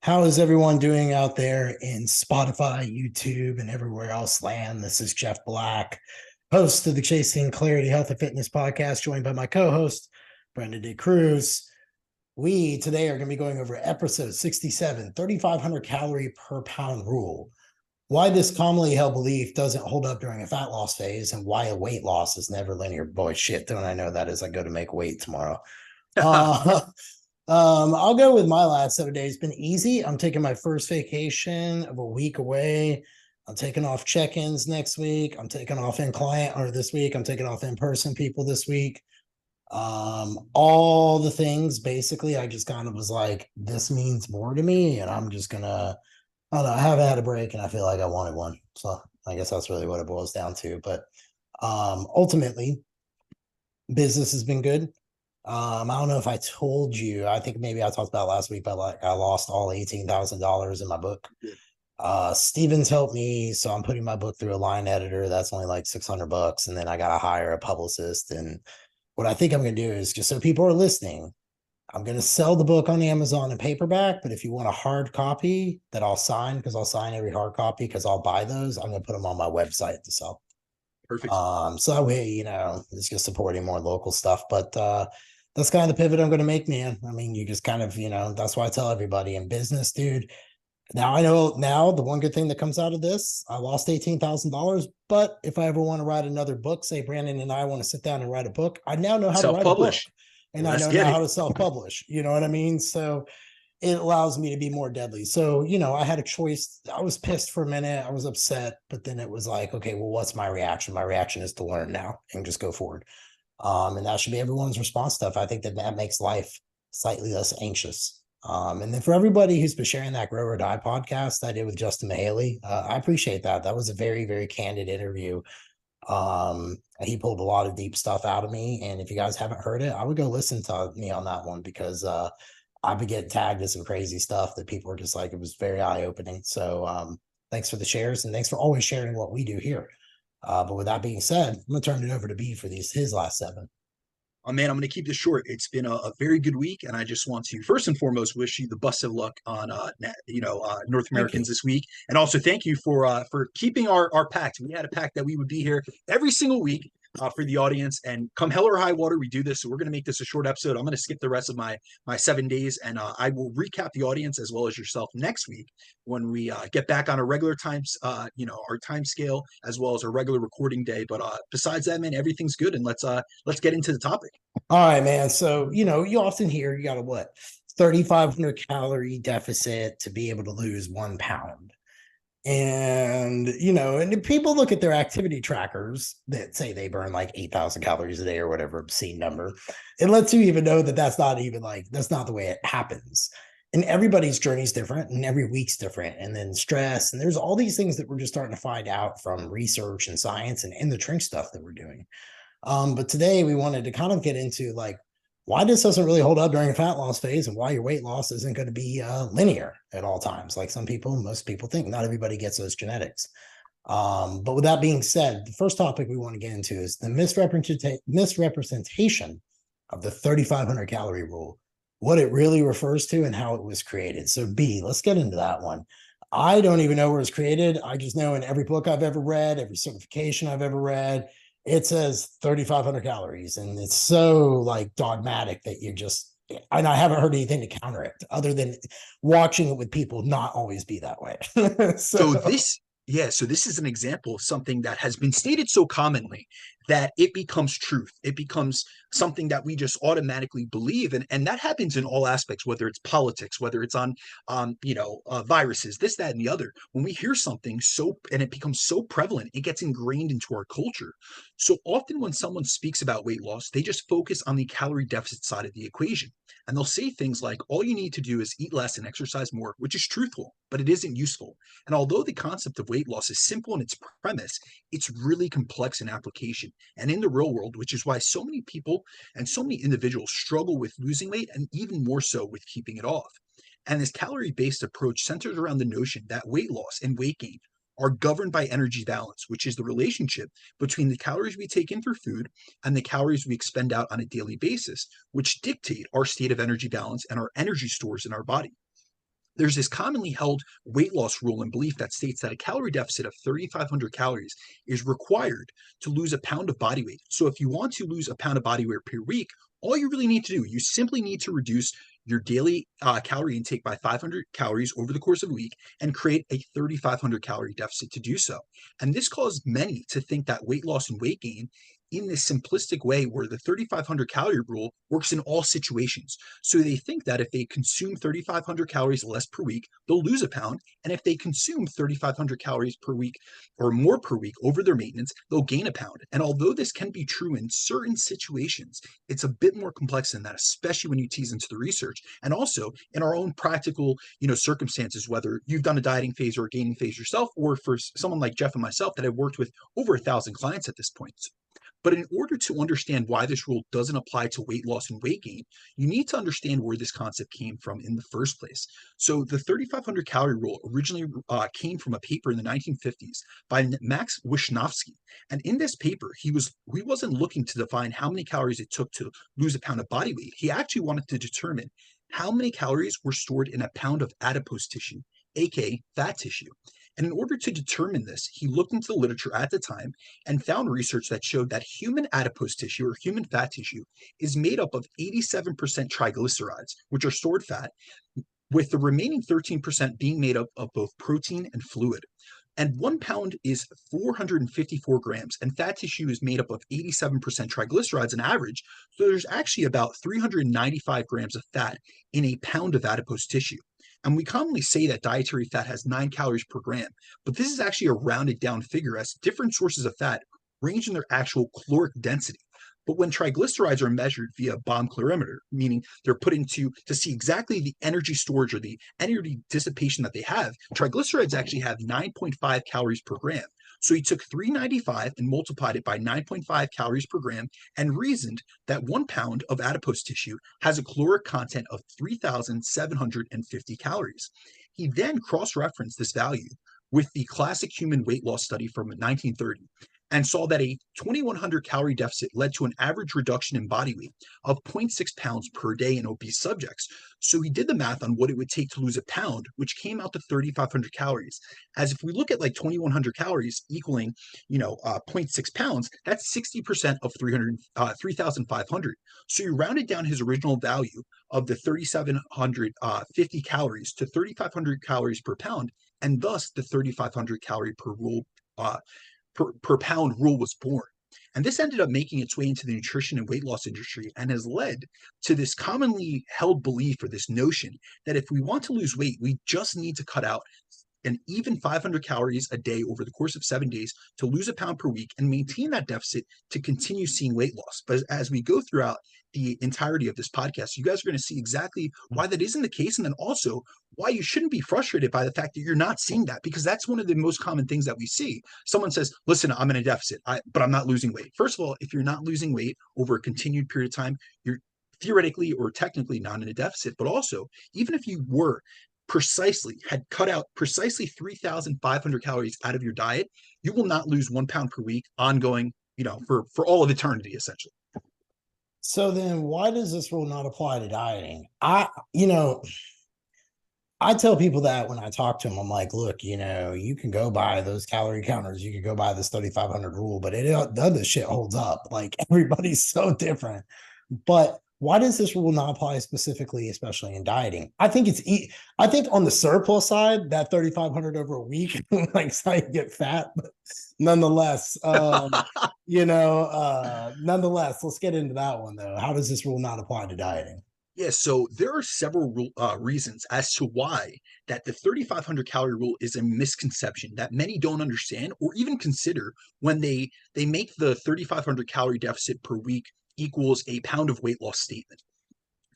How is everyone doing out there in Spotify, YouTube, and everywhere else land? This is Jeff Black, host of the Chasing Clarity Health and Fitness podcast, joined by my co-host, Brenda De Cruz. We today are going to be going over episode 67, 3,500 calorie per pound rule. Why this commonly held belief doesn't hold up during a fat loss phase and why a weight loss is never linear. Boy, shit, don't I know that as I go to make weight tomorrow. Uh, I'll go with my last 7 days. Been easy. I'm taking my first vacation of a week away. I'm taking off check-ins next week. I'm taking off in client or this week. I'm taking off in-person people this week. All the things basically, I just kind of was like, this means more to me, and I'm just gonna, I don't know, I haven't had a break and I feel like I wanted one. So I guess that's really what it boils down to. But ultimately, business has been good. I don't know if I told you. I think maybe I talked about last week, but like I lost all $18,000 in my book. Stevens helped me, so I'm putting my book through a line editor. That's only like $600, and then I gotta hire a publicist. And what I think I'm gonna do is, just so people are listening, I'm gonna sell the book on Amazon in paperback. But if you want a hard copy that I'll sign, because I'll sign every hard copy because I'll buy those, I'm gonna put them on my website to sell. Perfect. So that way, it's just supporting more local stuff. But that's kind of the pivot I'm going to make, man. I mean, you just kind of, that's why I tell everybody in business, dude. Now I know the one good thing that comes out of this, I lost $18,000. But if I ever want to write another book, say Brandon and I want to sit down and write a book, I now know how to write a book, Self-publish. and I Let's know get now it. how to self-publish. You know what I mean? So it allows me to be more deadly. So, I had a choice. I was pissed for a minute. I was upset, but then it was like, okay, well, what's my reaction? My reaction is to learn now and just go forward. And that should be everyone's response stuff. I think that makes life slightly less anxious. And then for everybody who's been sharing that Grow or Die podcast I did with Justin Mahaley, I appreciate that. That was a very, very candid interview. He pulled a lot of deep stuff out of me. And if you guys haven't heard it, I would go listen to me on that one, because I've been getting tagged in some crazy stuff that people are just like, it was very eye-opening. So thanks for the shares, and thanks for always sharing what we do here. But with that being said, I'm gonna turn it over to B for his last seven. Oh man, I'm going to keep this short. It's been a very good week, and I just want to first and foremost wish you the best of luck on North Thank you. Americans this week, and also thank you for keeping our pact. We had a pact that we would be here every single week for the audience, and come hell or high water, we do this. So we're going to make this a short episode. I'm going to skip the rest of my 7 days, and I will recap the audience as well as yourself next week when we get back on a regular times, our time scale as well as our regular recording day. But besides that, man, everything's good, and let's get into the topic. All right, man. So, you often hear you got a what, 3,500 calorie deficit to be able to lose 1 pound. And people look at their activity trackers that say they burn like 8,000 calories a day or whatever obscene number. It lets you even know that that's not the way it happens. And everybody's journey is different and every week's different. And then stress, and there's all these things that we're just starting to find out from research and science and in the drink stuff that we're doing. But today we wanted to kind of get into like why this doesn't really hold up during a fat loss phase, and why your weight loss isn't going to be linear at all times. Like most people think. Not everybody gets those genetics. But with that being said, the first topic we want to get into is the misrepresentation of the 3,500 calorie rule, what it really refers to and how it was created. So B, let's get into that one. I don't even know where it's created. I just know in every book I've ever read, every certification I've ever read, it says 3,500 calories. And it's so like dogmatic that and I haven't heard anything to counter it other than watching it with people not always be that way. So So, this, yeah, so this is an example of something that has been stated so commonly that it becomes truth. It becomes something that we just automatically believe, and that happens in all aspects, whether it's politics, whether it's on, viruses, this, that, and the other. When we hear something and it becomes so prevalent, it gets ingrained into our culture. So often when someone speaks about weight loss, they just focus on the calorie deficit side of the equation. And they'll say things like, all you need to do is eat less and exercise more, which is truthful, but it isn't useful. And although the concept of weight loss is simple in its premise, it's really complex in application and in the real world, which is why so many people and so many individuals struggle with losing weight and even more so with keeping it off. And this calorie based approach centers around the notion that weight loss and weight gain are governed by energy balance, which is the relationship between the calories we take in through food and the calories we expend out on a daily basis, which dictate our state of energy balance and our energy stores in our body. there's this commonly held weight loss rule and belief that states that a calorie deficit of 3,500 calories is required to lose a pound of body weight. So if you want to lose a pound of body weight per week, all you really need to do, you simply need to reduce your daily calorie intake by 500 calories over the course of a week and create a 3,500 calorie deficit to do so. And this caused many to think that weight loss and weight gain in this simplistic way where the 3,500 calorie rule works in all situations. So they think that if they consume 3,500 calories less per week, they'll lose a pound. And if they consume 3,500 calories per week or more per week over their maintenance, they'll gain a pound. And although this can be true in certain situations, it's a bit more complex than that, especially when you tease into the research. And also in our own practical, circumstances, whether you've done a dieting phase or a gaining phase yourself, or for someone like Jeff and myself that have worked with over 1,000 clients at this point. But in order to understand why this rule doesn't apply to weight loss and weight gain, you need to understand where this concept came from in the first place. So the 3,500 calorie rule originally came from a paper in the 1950s by Max Wishnowsky. And in this paper, he wasn't looking to define how many calories it took to lose a pound of body weight. He actually wanted to determine how many calories were stored in a pound of adipose tissue, aka fat tissue. And in order to determine this, he looked into the literature at the time and found research that showed that human adipose tissue or human fat tissue is made up of 87% triglycerides, which are stored fat, with the remaining 13% being made up of both protein and fluid. And 1 pound is 454 grams, and fat tissue is made up of 87% triglycerides on average. So there's actually about 395 grams of fat in a pound of adipose tissue. And we commonly say that dietary fat has 9 calories per gram, but this is actually a rounded down figure as different sources of fat range in their actual caloric density. But when triglycerides are measured via bomb calorimeter, meaning they're put into to see exactly the energy storage or the energy dissipation that they have, triglycerides actually have 9.5 calories per gram. So he took 395 and multiplied it by 9.5 calories per gram and reasoned that 1 pound of adipose tissue has a caloric content of 3,750 calories. He then cross-referenced this value with the classic human weight loss study from 1930 and saw that a 2,100 calorie deficit led to an average reduction in body weight of 0.6 pounds per day in obese subjects. So he did the math on what it would take to lose a pound, which came out to 3,500 calories. As if we look at like 2,100 calories equaling, 0.6 pounds, that's 60% of 3,500. So you rounded down his original value of the 3,750 calories to 3,500 calories per pound, and thus the 3,500 calorie per rule per pound rule was born. And this ended up making its way into the nutrition and weight loss industry and has led to this commonly held belief or this notion that if we want to lose weight, we just need to cut out an even 500 calories a day over the course of 7 days to lose a pound per week and maintain that deficit to continue seeing weight loss. But as we go throughout the entirety of this podcast, you guys are going to see exactly why that isn't the case, and then also why you shouldn't be frustrated by the fact that you're not seeing that, because that's one of the most common things that we see. Someone says, listen, I'm in a deficit, but I'm not losing weight. First of all, if you're not losing weight over a continued period of time, you're theoretically or technically not in a deficit. But also, even if you had cut out precisely 3,500 calories out of your diet, you will not lose 1 pound per week ongoing, for all of eternity, essentially. So then why does this rule not apply to dieting? I tell people that when I talk to them, I'm like, look, you can go buy those calorie counters, you can go buy this 3,500 rule, but the other shit holds up. Like, everybody's so different. But why does this rule not apply specifically, especially in dieting? I think I think on the surplus side, that 3,500 over a week, like, how you get fat, but nonetheless, nonetheless, let's get into that one though. How does this rule not apply to dieting? Yeah, so there are several reasons as to why that the 3,500 calorie rule is a misconception that many don't understand or even consider when they make the 3,500 calorie deficit per week equals a pound of weight loss statement.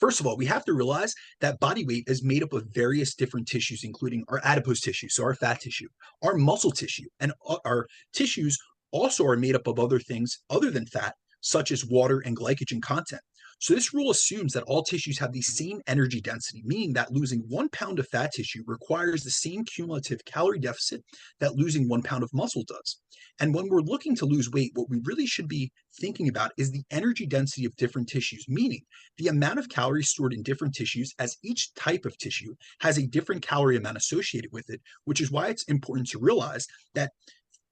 First of all, we have to realize that body weight is made up of various different tissues, including our adipose tissue, so our fat tissue, our muscle tissue, and our tissues also are made up of other things other than fat, such as water and glycogen content. So this rule assumes that all tissues have the same energy density, meaning that losing 1 pound of fat tissue requires the same cumulative calorie deficit that losing 1 pound of muscle does. And when we're looking to lose weight, what we really should be thinking about is the energy density of different tissues, meaning the amount of calories stored in different tissues, as each type of tissue has a different calorie amount associated with it, which is why it's important to realize that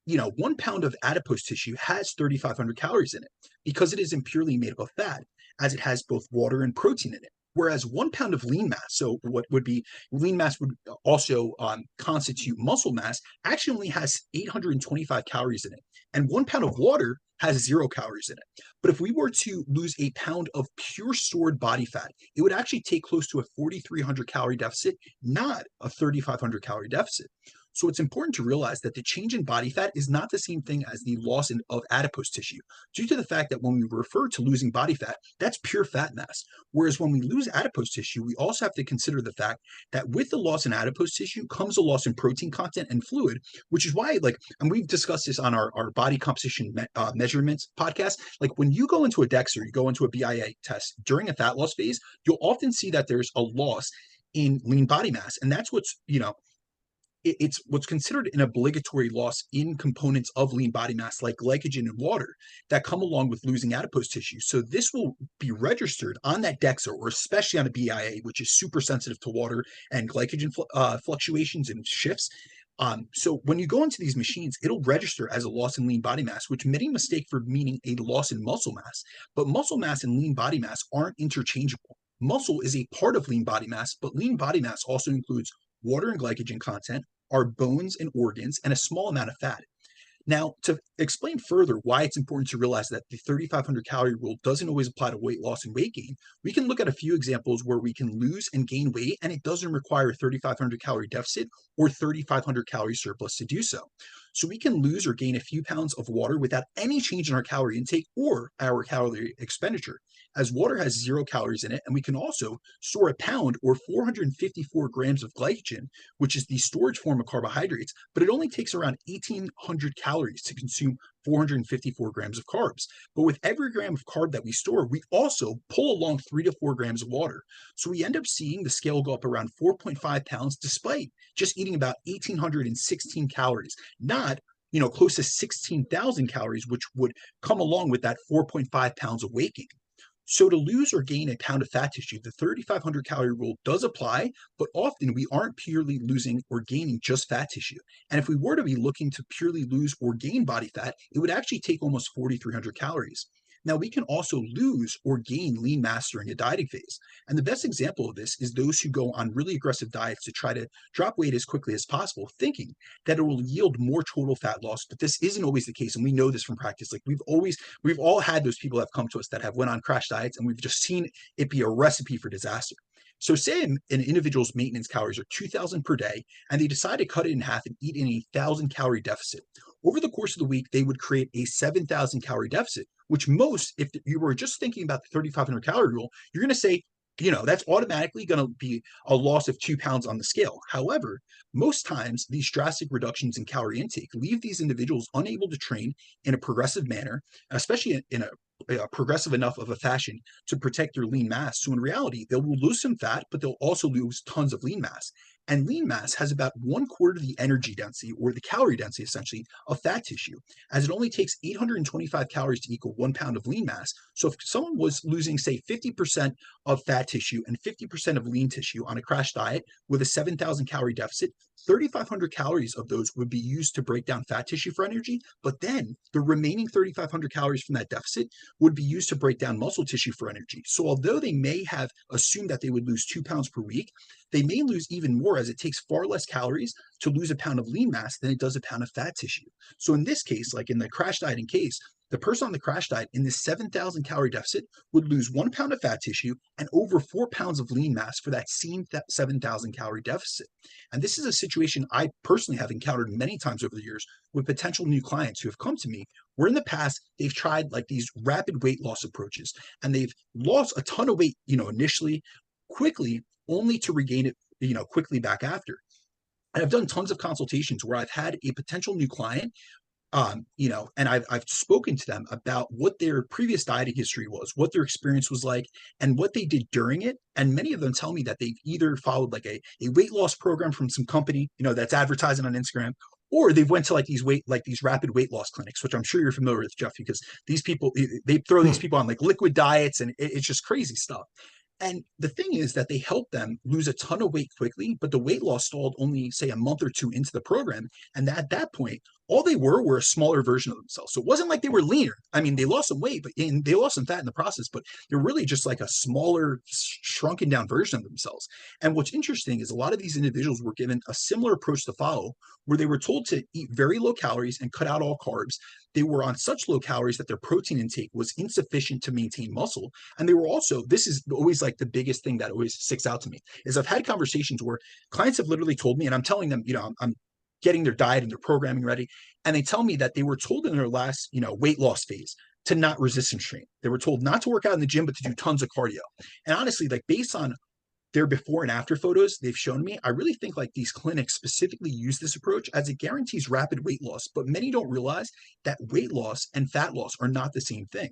1 pound of adipose tissue has 3,500 calories in it because it isn't purely made up of fat, as it has both water and protein in it. Whereas 1 pound of lean mass, so what would be lean mass would also constitute muscle mass, actually only has 825 calories in it. And 1 pound of water has 0 calories in it. But if we were to lose a pound of pure stored body fat, it would actually take close to a 4,300 calorie deficit, not a 3,500 calorie deficit. So it's important to realize that the change in body fat is not the same thing as the loss of adipose tissue, due to the fact that when we refer to losing body fat, that's pure fat mass. Whereas when we lose adipose tissue, we also have to consider the fact that with the loss in adipose tissue comes a loss in protein content and fluid, which is why, and we've discussed this on our body composition measurements podcast, when you go into a DEX or you go into a BIA test during a fat loss phase, you'll often see that there's a loss in lean body mass. And that's it's what's considered an obligatory loss in components of lean body mass like glycogen and water that come along with losing adipose tissue. So this will be registered on that DEXA, or especially on a BIA, which is super sensitive to water and glycogen fluctuations and shifts. So when you go into these machines, it'll register as a loss in lean body mass, which many mistake for meaning a loss in muscle mass. But muscle mass and lean body mass aren't interchangeable. Muscle is a part of lean body mass, but lean body mass also includes water and glycogen content, our bones and organs, and a small amount of fat. Now, to explain further why it's important to realize that the 3,500 calorie rule doesn't always apply to weight loss and weight gain, we can look at a few examples where we can lose and gain weight, and it doesn't require a 3,500 calorie deficit or 3,500 calorie surplus to do so. So we can lose or gain a few pounds of water without any change in our calorie intake or our calorie expenditure, as water has 0 calories in it, and we can also store a pound or 454 grams of glycogen, which is the storage form of carbohydrates, but it only takes around 1,800 calories to consume 454 grams of carbs. But with every gram of carb that we store, we also pull along 3 to 4 grams of water. So we end up seeing the scale go up around 4.5 pounds despite just eating about 1,816 calories, not close to 16,000 calories, which would come along with that 4.5 pounds of weight gain. So to lose or gain a pound of fat tissue, the 3,500 calorie rule does apply, but often we aren't purely losing or gaining just fat tissue. And if we were to be looking to purely lose or gain body fat, it would actually take almost 4,300 calories. Now, we can also lose or gain lean mass during a dieting phase. And the best example of this is those who go on really aggressive diets to try to drop weight as quickly as possible, thinking that it will yield more total fat loss. But this isn't always the case. And we know this from practice. We've all had those people that have come to us that have went on crash diets, and we've just seen it be a recipe for disaster. So say an individual's maintenance calories are 2,000 per day, and they decide to cut it in half and eat in a 1,000-calorie deficit. Over the course of the week, they would create a 7,000-calorie deficit, which most, if you were just thinking about the 3,500 calorie rule, you're going to say, that's automatically going to be a loss of 2 pounds on the scale. However, most times these drastic reductions in calorie intake leave these individuals unable to train in a progressive manner, especially in a progressive enough of a fashion to protect their lean mass. So in reality, they will lose some fat, but they'll also lose tons of lean mass. And lean mass has about 1/4 the energy density, or the calorie density essentially, of fat tissue, as it only takes 825 calories to equal 1 pound of lean mass. So if someone was losing, say, 50% of fat tissue and 50% of lean tissue on a crash diet with a 7,000 calorie deficit, 3,500 calories of those would be used to break down fat tissue for energy, but then the remaining 3,500 calories from that deficit would be used to break down muscle tissue for energy. So although they may have assumed that they would lose 2 pounds per week, they may lose even more, as it takes far less calories to lose a pound of lean mass than it does a pound of fat tissue. So in this case, like in the crash dieting case, the person on the crash diet in this 7,000 calorie deficit would lose 1 pound of fat tissue and over 4 pounds of lean mass for that same 7,000 calorie deficit. And this is a situation I personally have encountered many times over the years with potential new clients who have come to me, where in the past they've tried these rapid weight loss approaches, and they've lost a ton of weight, initially, quickly, only to regain it, quickly back after. And I've done tons of consultations where I've had a potential new client And I've spoken to them about what their previous dieting history was, what their experience was like, and what they did during it. And many of them tell me that they've either followed like a weight loss program from some company, that's advertising on Instagram, or they've went to like these rapid weight loss clinics, which I'm sure you're familiar with, Jeff, because these people, they throw these people on like liquid diets, and it's just crazy stuff. And the thing is that they help them lose a ton of weight quickly, but the weight loss stalled only, say, a month or two into the program. And at that point, all they were a smaller version of themselves. So it wasn't like they were leaner. I mean, they lost some weight, but they lost some fat in the process, but they're really just like a smaller, shrunken down version of themselves. And what's interesting is a lot of these individuals were given a similar approach to follow, where they were told to eat very low calories and cut out all carbs. They were on such low calories that their protein intake was insufficient to maintain muscle. And they were also, this is always like the biggest thing that always sticks out to me, is I've had conversations where clients have literally told me, and I'm telling them, I'm getting their diet and their programming ready. And they tell me that they were told in their last, weight loss phase to not resistance train. They were told not to work out in the gym, but to do tons of cardio. And honestly, like based on their before and after photos they've shown me, I really think like these clinics specifically use this approach as it guarantees rapid weight loss. But many don't realize that weight loss and fat loss are not the same thing.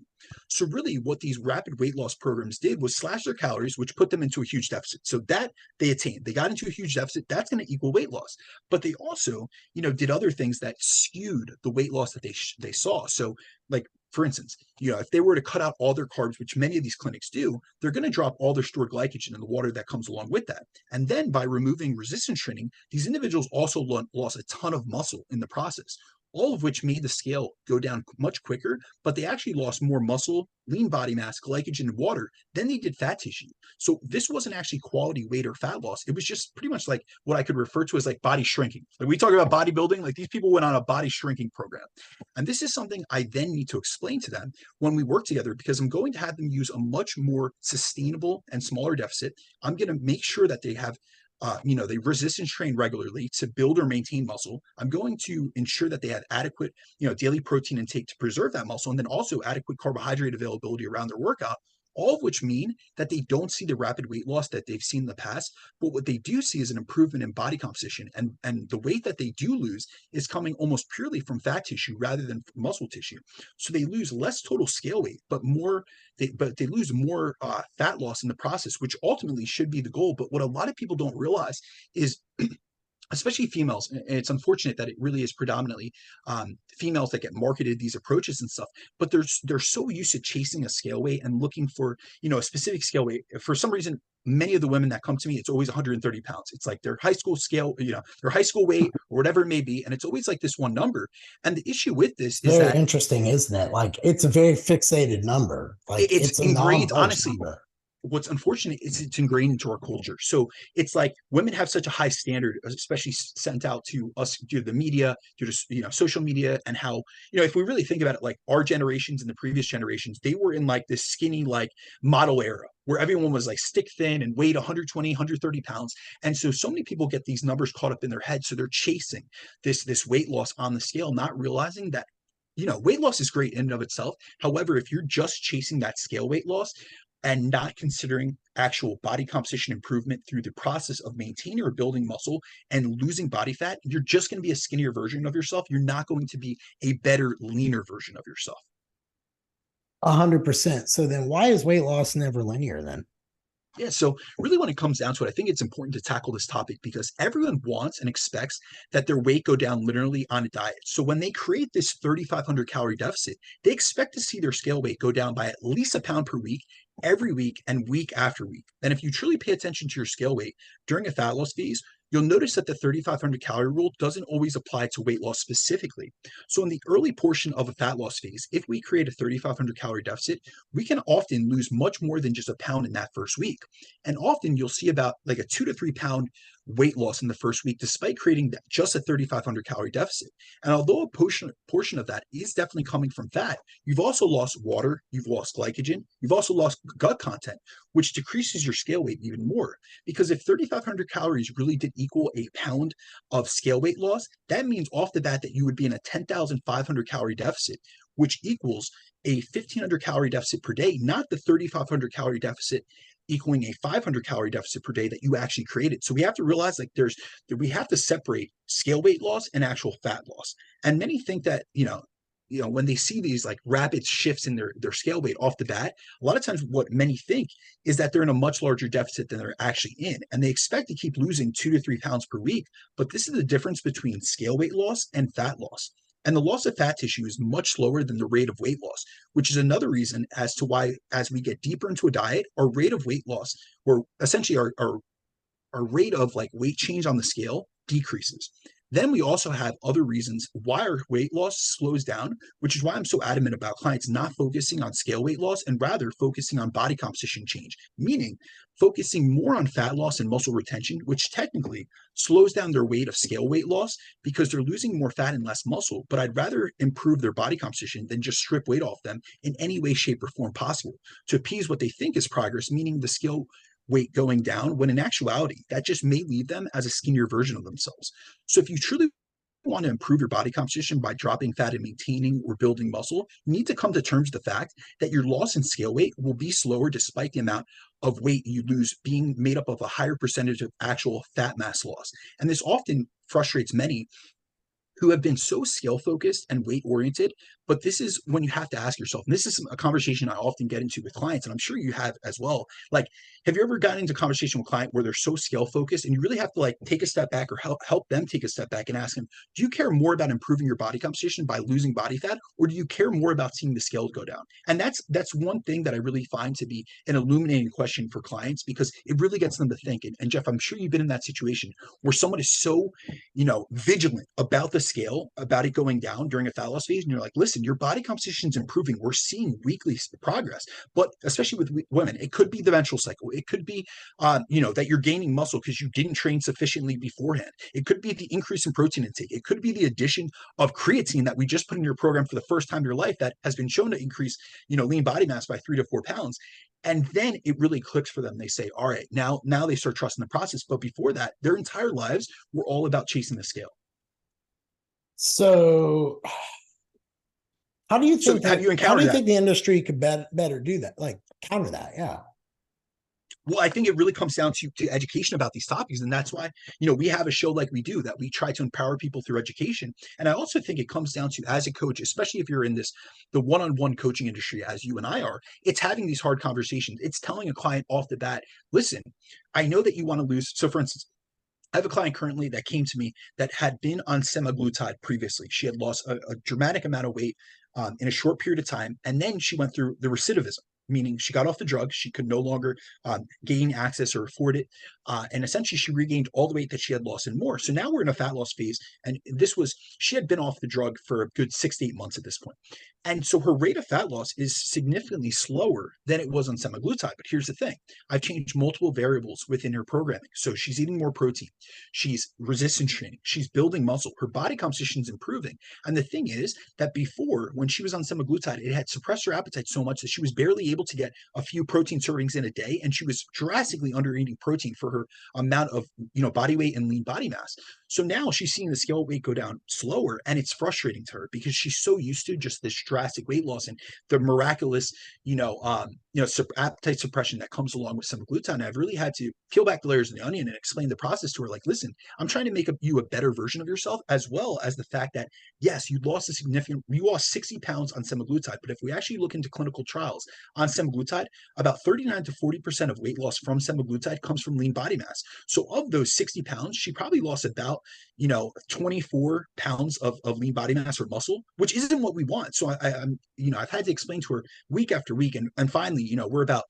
So really what these rapid weight loss programs did was slash their calories, which put them into a huge deficit. So that they attained, they got into a huge deficit. That's going to equal weight loss. But they also, did other things that skewed the weight loss that they saw. So like, for instance, if they were to cut out all their carbs, which many of these clinics do, they're going to drop all their stored glycogen in the water that comes along with that. And then by removing resistance training, these individuals also lost a ton of muscle in the process, all of which made the scale go down much quicker, but they actually lost more muscle, lean body mass, glycogen, and water than they did fat tissue. So this wasn't actually quality weight or fat loss. It was just pretty much like what I could refer to as like body shrinking. Like we talk about bodybuilding, like these people went on a body shrinking program. And this is something I then need to explain to them when we work together, because I'm going to have them use a much more sustainable and smaller deficit. I'm going to make sure that they have they resistance train regularly to build or maintain muscle. I'm going to ensure that they have adequate, daily protein intake to preserve that muscle, and then also adequate carbohydrate availability around their workout, all of which mean that they don't see the rapid weight loss that they've seen in the past. But what they do see is an improvement in body composition. And the weight that they do lose is coming almost purely from fat tissue rather than muscle tissue. So they lose less total scale weight, but they lose more fat loss in the process, which ultimately should be the goal. But what a lot of people don't realize is especially females, and it's unfortunate that it really is predominantly females that get marketed these approaches and stuff, but they're so used to chasing a scale weight and looking for a specific scale weight. For some reason, many of the women that come to me, it's always 130 pounds. It's like their high school scale, their high school weight or whatever it may be, and it's always like this one number. And the issue with this is Very that interesting, isn't it? Like it's a very fixated number. Like it's it's a ingrained, non-budge honestly. number. What's unfortunate is it's ingrained into our culture. So it's like women have such a high standard, especially sent out to us through the media, through social media, and how if we really think about it, like our generations and the previous generations, they were in like this skinny like model era where everyone was like stick thin and weighed 120, 130 pounds. And so many people get these numbers caught up in their head. So they're chasing this weight loss on the scale, not realizing that weight loss is great in and of itself. However, if you're just chasing that scale weight loss and not considering actual body composition improvement through the process of maintaining or building muscle and losing body fat, you're just going to be a skinnier version of yourself. You're not going to be a better, leaner version of yourself. 100%. So then why is weight loss never linear then? Yeah, so really when it comes down to it, I think it's important to tackle this topic because everyone wants and expects that their weight go down literally on a diet. So when they create this 3,500 calorie deficit, they expect to see their scale weight go down by at least a pound per week, every week and week after week. And if you truly pay attention to your scale weight during a fat loss phase, you'll notice that the 3,500 calorie rule doesn't always apply to weight loss specifically. So in the early portion of a fat loss phase, if we create a 3,500 calorie deficit, we can often lose much more than just a pound in that first week. And often you'll see about like a 2 to 3 pound weight loss in the first week, despite creating just a 3,500 calorie deficit. And although a portion of that is definitely coming from fat, you've also lost water, you've lost glycogen, you've also lost gut content, which decreases your scale weight even more. Because if 3,500 calories really did equal a pound of scale weight loss, that means off the bat that you would be in a 10,500 calorie deficit, which equals a 1,500 calorie deficit per day, not the 3,500 calorie deficit equaling a 500 calorie deficit per day that you actually created. So we have to realize like we have to separate scale weight loss and actual fat loss. And many think that, when they see these like rapid shifts in their scale weight off the bat, a lot of times what many think is that they're in a much larger deficit than they're actually in. And they expect to keep losing 2 to 3 pounds per week. But this is the difference between scale weight loss and fat loss. And the loss of fat tissue is much slower than the rate of weight loss, which is another reason as to why, as we get deeper into a diet, our rate of weight loss, or essentially our rate of like weight change on the scale, decreases. Then we also have other reasons why our weight loss slows down, which is why I'm so adamant about clients not focusing on scale weight loss and rather focusing on body composition change, meaning focusing more on fat loss and muscle retention, which technically slows down their rate of scale weight loss because they're losing more fat and less muscle. But I'd rather improve their body composition than just strip weight off them in any way, shape, or form possible to appease what they think is progress, meaning the scale weight going down, when in actuality, that just may leave them as a skinnier version of themselves. So if you truly want to improve your body composition by dropping fat and maintaining or building muscle, you need to come to terms with the fact that your loss in scale weight will be slower despite the amount of weight you lose being made up of a higher percentage of actual fat mass loss. And this often frustrates many who have been so scale focused and weight oriented. But this is when you have to ask yourself, and this is a conversation I often get into with clients, and I'm sure you have as well. Like, have you ever gotten into a conversation with a client where they're so scale focused and you really have to like take a step back or help them take a step back and ask them, do you care more about improving your body composition by losing body fat, or do you care more about seeing the scales go down? And that's one thing that I really find to be an illuminating question for clients, because it really gets them to think. And Jeff, I'm sure you've been in that situation where someone is so, vigilant about the scale, about it going down during a fat loss phase, and you're like, listen, your body composition is improving. We're seeing weekly progress. But especially with women, it could be the menstrual cycle. It could be, that you're gaining muscle because you didn't train sufficiently beforehand. It could be the increase in protein intake. It could be the addition of creatine that we just put in your program for the first time in your life that has been shown to increase, lean body mass by 3 to 4 pounds. And then it really clicks for them. They say, all right, now they start trusting the process. But before that, their entire lives were all about chasing the scale. So how do you So think have that, you how do encountered you that? think the industry could better do that? Like counter that? Yeah. Well, I think it really comes down to education about these topics. And that's why, we have a show like we do, that we try to empower people through education. And I also think it comes down to, as a coach, especially if you're in the one-on-one coaching industry, as you and I are, it's having these hard conversations. It's telling a client off the bat, listen, I know that you want to lose. So for instance, I have a client currently that came to me that had been on semaglutide previously. She had lost a dramatic amount of weight in a short period of time. And then she went through the recidivism, meaning she got off the drug. She could no longer gain access or afford it. And essentially, she regained all the weight that she had lost and more. So now we're in a fat loss phase. And she had been off the drug for a good 6 to 8 months at this point. And so her rate of fat loss is significantly slower than it was on semaglutide. But here's the thing, I've changed multiple variables within her programming. So she's eating more protein, she's resistance training, she's building muscle, her body composition is improving. And the thing is that before, when she was on semaglutide, it had suppressed her appetite so much that she was barely able to get a few protein servings in a day. And she was drastically under eating protein for her amount of body weight and lean body mass. So now she's seeing the scale weight go down slower, and it's frustrating to her because she's so used to just this drastic weight loss and the miraculous, appetite suppression that comes along with semaglutide. And I've really had to peel back the layers of the onion and explain the process to her. Like, listen, I'm trying to make you a better version of yourself, as well as the fact that yes, you lost 60 pounds on semaglutide. But if we actually look into clinical trials on semaglutide, about 39 to 40% of weight loss from semaglutide comes from lean body mass. So of those 60 pounds, she probably lost about 24 pounds of lean body mass or muscle, which isn't what we want. So I've had to explain to her week after week, and finally, we're about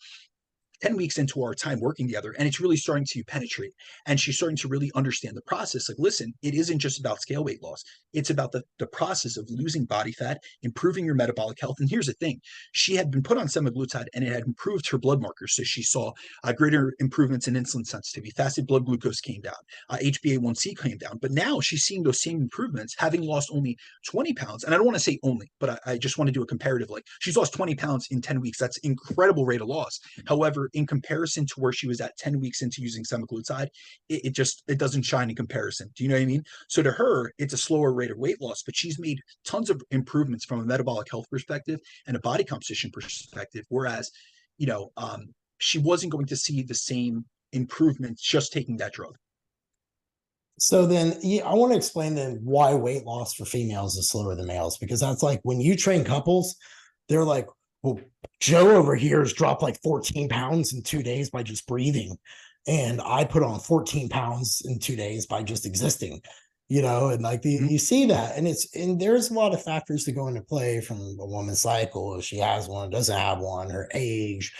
10 weeks into our time working together, and it's really starting to penetrate. And she's starting to really understand the process. Like, listen, it isn't just about scale weight loss. It's about the process of losing body fat, improving your metabolic health. And here's the thing, she had been put on semaglutide and it had improved her blood markers. So she saw greater improvements in insulin sensitivity, fasted blood glucose came down, HbA1c came down. But now she's seeing those same improvements, having lost only 20 pounds. And I don't want to say only, but I just want to do a comparative. Like, she's lost 20 pounds in 10 weeks. That's incredible rate of loss. However, in comparison to where she was at 10 weeks into using semaglutide, it doesn't shine in comparison. Do you know what I mean? So to her, it's a slower rate of weight loss, but she's made tons of improvements from a metabolic health perspective and a body composition perspective. Whereas, she wasn't going to see the same improvements just taking that drug. So then yeah, I want to explain then why weight loss for females is slower than males, because that's like when you train couples, they're like, well, Joe over here has dropped like 14 pounds in 2 days by just breathing. And I put on 14 pounds in 2 days by just existing, and like Mhm. you see that. And there's a lot of factors to go into play, from a woman's cycle, if she has one, doesn't have one, her age,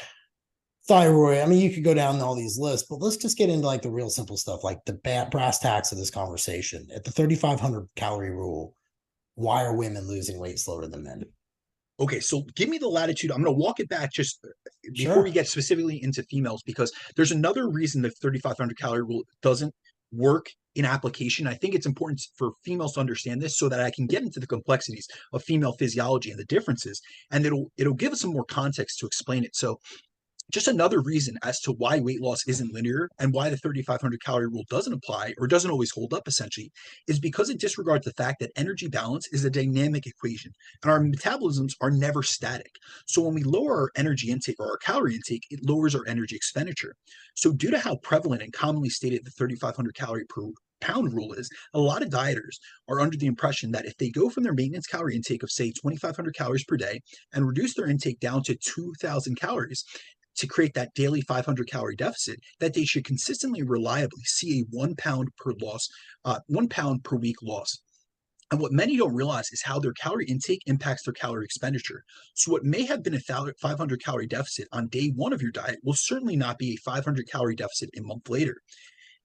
thyroid. I mean, you could go down all these lists, but let's just get into like the real simple stuff, like the brass tacks of this conversation. At the 3,500 calorie rule, why are women losing weight slower than men? Okay, so give me the latitude. I'm going to walk it back just before we Sure. get specifically into females, because there's another reason the 3,500 calorie rule doesn't work in application. I think it's important for females to understand this so that I can get into the complexities of female physiology and the differences, and it'll give us some more context to explain it. So just another reason as to why weight loss isn't linear and why the 3,500 calorie rule doesn't apply or doesn't always hold up, essentially, is because it disregards the fact that energy balance is a dynamic equation and our metabolisms are never static. So when we lower our energy intake or our calorie intake, it lowers our energy expenditure. So, due to how prevalent and commonly stated the 3,500 calorie per pound rule is, a lot of dieters are under the impression that if they go from their maintenance calorie intake of, say, 2,500 calories per day and reduce their intake down to 2,000 calories, to create that daily 500 calorie deficit, that they should consistently, reliably see a 1 pound per loss, 1 pound per week loss. And what many don't realize is how their calorie intake impacts their calorie expenditure. So, what may have been a 500 calorie deficit on day one of your diet will certainly not be a 500 calorie deficit a month later.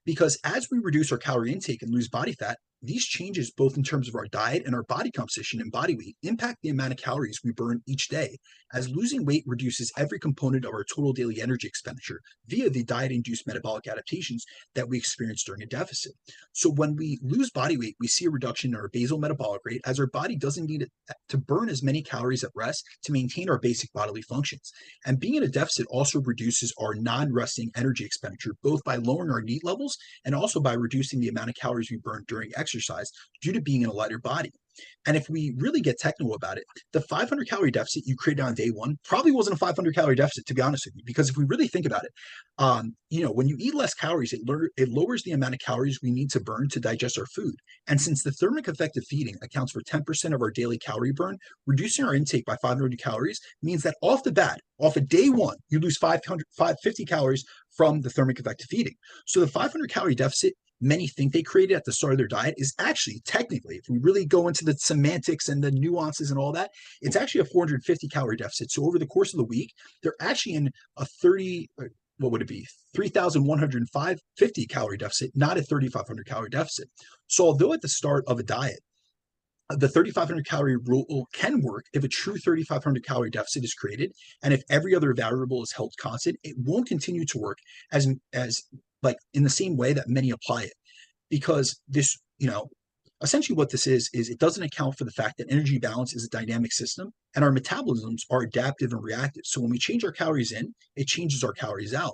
Because as we reduce our calorie intake and lose body fat, these changes, both in terms of our diet and our body composition and body weight, impact the amount of calories we burn each day, as losing weight reduces every component of our total daily energy expenditure via the diet induced metabolic adaptations that we experience during a deficit. So, when we lose body weight, we see a reduction in our basal metabolic rate, as our body doesn't need to burn as many calories at rest to maintain our basic bodily functions. And being in a deficit also reduces our non resting energy expenditure, both by lowering our NEAT levels and also by reducing the amount of calories we burn during exercise due to being in a lighter body. And if we really get technical about it, the 500 calorie deficit you created on day one probably wasn't a 500 calorie deficit, to be honest with you, because if we really think about it, when you eat less calories, it lowers the amount of calories we need to burn to digest our food. And since the thermic effect of feeding accounts for 10% of our daily calorie burn, reducing our intake by 500 calories means that off the bat, off of day one, you lose 550 calories from the thermic effect of feeding. So the 500 calorie deficit many think they created at the start of their diet is actually, technically, if we really go into the semantics and the nuances and all that, it's actually a 450 calorie deficit. So over the course of the week, they're actually in a 30, what would it be, 3,150 calorie deficit, not a 3,500 calorie deficit. So although at the start of a diet, the 3,500 calorie rule can work if a true 3,500 calorie deficit is created, and if every other variable is held constant, it won't continue to work as like in the same way that many apply it, because this, essentially what this is it doesn't account for the fact that energy balance is a dynamic system and our metabolisms are adaptive and reactive. So when we change our calories in, it changes our calories out.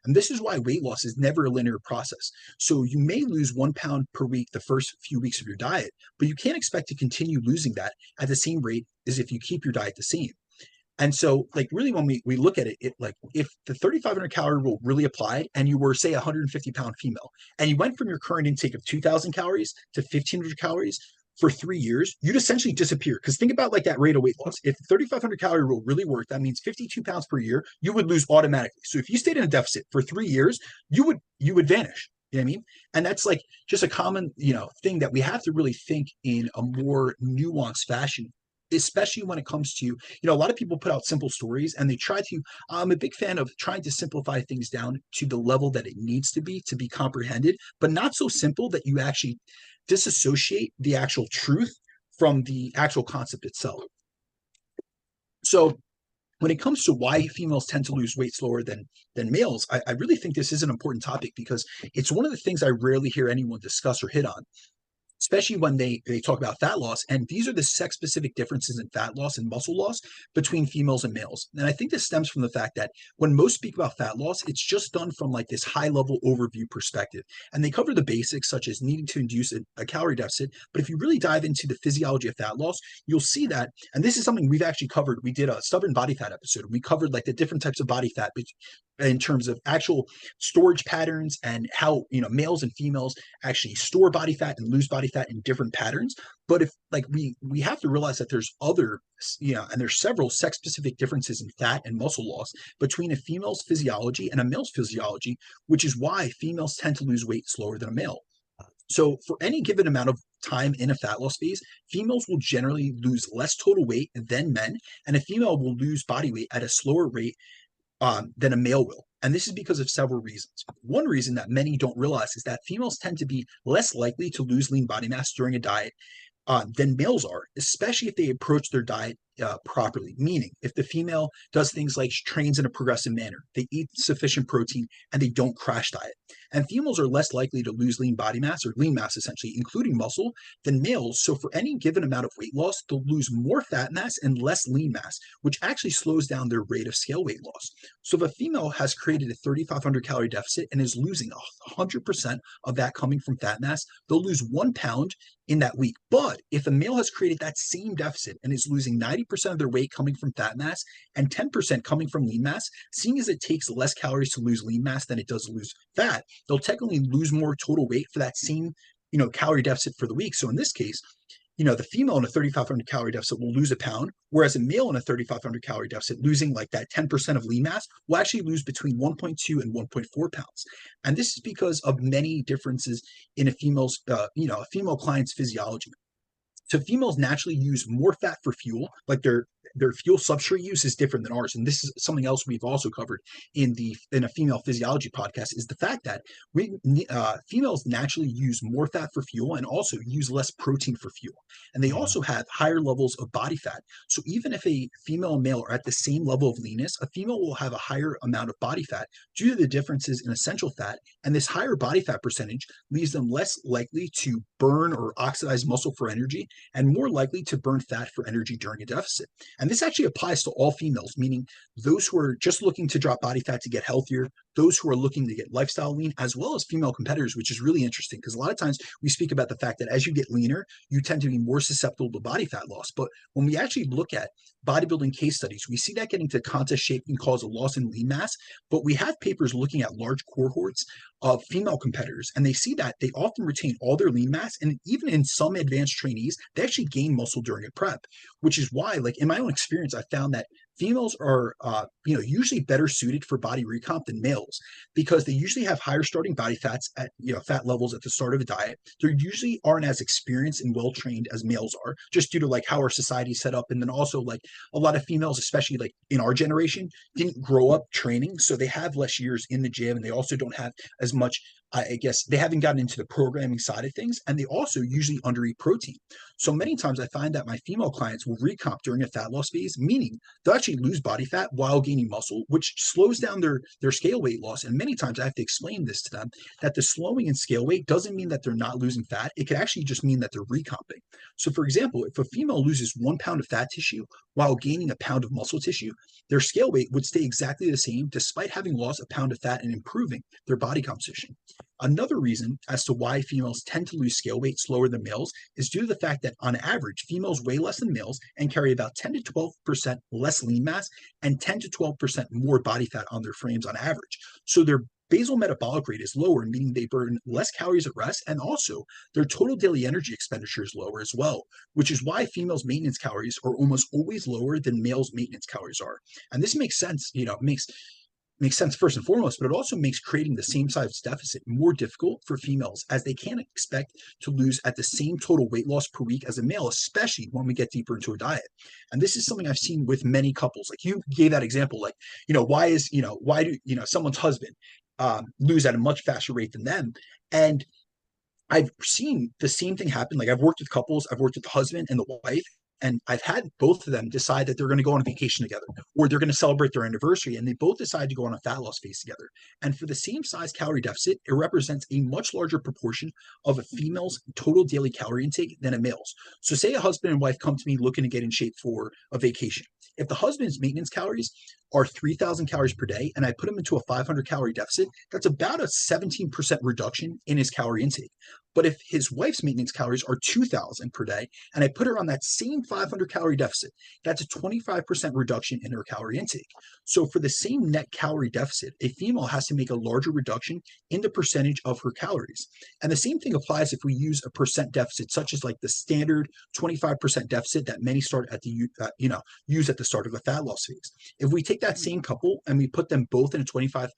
And this is why weight loss is never a linear process. So you may lose 1 pound per week the first few weeks of your diet, but you can't expect to continue losing that at the same rate as if you keep your diet the same. And so, like, really, when we look at it, like, if the 3,500 calorie rule really applied and you were, say, a 150-pound female, and you went from your current intake of 2,000 calories to 1,500 calories for 3 years, you'd essentially disappear. Because think about like that rate of weight loss. If the 3,500 calorie rule really worked, that means 52 pounds per year, you would lose automatically. So if you stayed in a deficit for 3 years, you would vanish. You know what I mean? And that's like just a common, thing that we have to really think in a more nuanced fashion, especially when it comes to, a lot of people put out simple stories and they try to, I'm a big fan of trying to simplify things down to the level that it needs to be comprehended, but not so simple that you actually disassociate the actual truth from the actual concept itself. So when it comes to why females tend to lose weight slower than males, I really think this is an important topic because it's one of the things I rarely hear anyone discuss or hit on, especially when they talk about fat loss. And these are the sex specific differences in fat loss and muscle loss between females and males. And I think this stems from the fact that when most speak about fat loss, it's just done from like this high level overview perspective. And they cover the basics, such as needing to induce a calorie deficit. But if you really dive into the physiology of fat loss, you'll see that, and this is something we've actually covered. We did a stubborn body fat episode. We covered like the different types of body fat in terms of actual storage patterns and how, males and females actually store body fat and lose body fat in different patterns. But if like we have to realize that there's other, and there's several sex specific differences in fat and muscle loss between a female's physiology and a male's physiology, which is why females tend to lose weight slower than a male. So for any given amount of time in a fat loss phase, females will generally lose less total weight than men, and a female will lose body weight at a slower rate than a male will. And this is because of several reasons. One reason that many don't realize is that females tend to be less likely to lose lean body mass during a diet than males are, especially if they approach their diet properly. Meaning, if the female does things like trains in a progressive manner, they eat sufficient protein, and they don't crash diet. And females are less likely to lose lean body mass or lean mass, essentially, including muscle, than males. So, for any given amount of weight loss, they'll lose more fat mass and less lean mass, which actually slows down their rate of scale weight loss. So, if a female has created a 3,500 calorie deficit and is losing 100% of that coming from fat mass, they'll lose 1 pound in that week. But if a male has created that same deficit and is losing 90% of their weight coming from fat mass and 10% coming from lean mass, seeing as it takes less calories to lose lean mass than it does to lose fat, they'll technically lose more total weight for that same, calorie deficit for the week. So in this case, the female in a 3,500 calorie deficit will lose 1 pound, whereas a male in a 3,500 calorie deficit, losing like that 10% of lean mass, will actually lose between 1.2 and 1.4 pounds. And this is because of many differences in a female's, a female client's physiology. So females naturally use more fat for fuel, like their fuel substrate use is different than ours. And this is something else we've also covered in a female physiology podcast, is the fact that females naturally use more fat for fuel and also use less protein for fuel. And they also have higher levels of body fat. So even if a female and male are at the same level of leanness, a female will have a higher amount of body fat due to the differences in essential fat. And this higher body fat percentage leaves them less likely to burn or oxidize muscle for energy, and more likely to burn fat for energy during a deficit. And this actually applies to all females, meaning those who are just looking to drop body fat to get healthier, those who are looking to get lifestyle lean, as well as female competitors, which is really interesting because a lot of times we speak about the fact that as you get leaner, you tend to be more susceptible to body fat loss. But when we actually look at bodybuilding case studies, we see that getting to contest shape can cause a loss in lean mass. But we have papers looking at large cohorts of female competitors, and they see that they often retain all their lean mass, and even in some advanced trainees, they actually gain muscle during a prep, which is why, like in my own experience, I found that females are, usually better suited for body recomp than males because they usually have higher starting body fats at, fat levels at the start of a diet. They usually aren't as experienced and well trained as males are, just due to like how our society is set up, and then also like a lot of females, especially like in our generation, didn't grow up training, so they have less years in the gym, and they also don't have as much. I guess they haven't gotten into the programming side of things, and they also usually undereat protein. So many times I find that my female clients will recomp during a fat loss phase, meaning they'll actually lose body fat while gaining muscle, which slows down their scale weight loss. And many times I have to explain this to them, that the slowing in scale weight doesn't mean that they're not losing fat. It could actually just mean that they're recomping. So for example, if a female loses 1 pound of fat tissue while gaining 1 pound of muscle tissue, their scale weight would stay exactly the same despite having lost 1 pound of fat and improving their body composition. Another reason as to why females tend to lose scale weight slower than males is due to the fact that on average, females weigh less than males and carry about 10 to 12% less lean mass and 10 to 12% more body fat on their frames on average. So their basal metabolic rate is lower, meaning they burn less calories at rest, and also their total daily energy expenditure is lower as well, which is why females' maintenance calories are almost always lower than males' maintenance calories are. And this makes sense, makes sense first and foremost, but it also makes creating the same size deficit more difficult for females, as they can't expect to lose at the same total weight loss per week as a male, especially when we get deeper into a diet. And this is something I've seen with many couples. Like you gave that example, like, why do, someone's husband lose at a much faster rate than them? And I've seen the same thing happen. Like I've worked with couples, I've worked with the husband and the wife, and I've had both of them decide that they're going to go on a vacation together, or they're going to celebrate their anniversary, and they both decide to go on a fat loss phase together. And for the same size calorie deficit, it represents a much larger proportion of a female's total daily calorie intake than a male's. So say a husband and wife come to me looking to get in shape for a vacation. If the husband's maintenance calories are 3,000 calories per day, and I put him into a 500 calorie deficit, that's about a 17% reduction in his calorie intake. But if his wife's maintenance calories are 2,000 per day, and I put her on that same 500 calorie deficit, that's a 25% reduction in her calorie intake. So for the same net calorie deficit, a female has to make a larger reduction in the percentage of her calories. And the same thing applies if we use a percent deficit, such as like the standard 25% deficit that many start at the use at the start of a fat loss phase. If we take that same couple and we put them both in a 25%